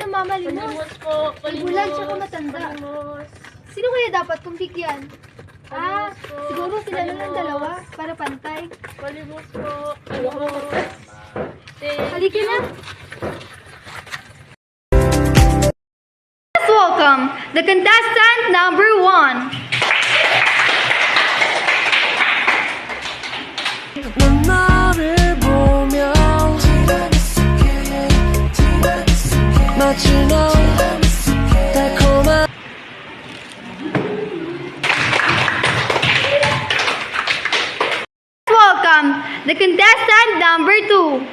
ang mamalimos? Palimos po. Bulan siya matanda. Palimos. Sino kaya dapat kong bigyan? Ah, Palimos po. siguro sila lang ng Palimos. dalawa para pantay. Palimos po. Palimos. Halika na. Let's welcome the contestant number 1. 넌 나를 보며 마치 너 달콤한 Let's welcome the contestant number 2.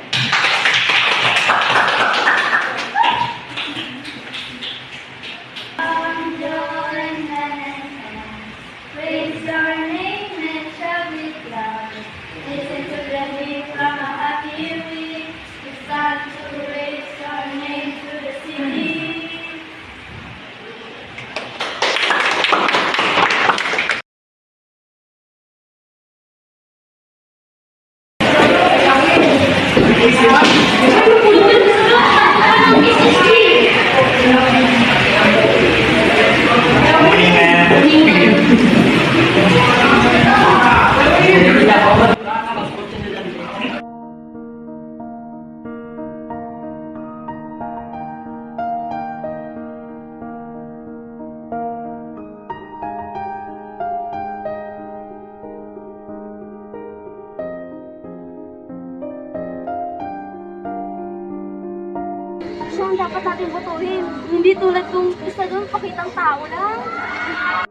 Praise your name and shall be glad. Listen to the beat from a happy week. It's time to raise your name to the city. Siya ang dapat natin botohin. Hindi tulad kung isa doon, pakitang tao lang.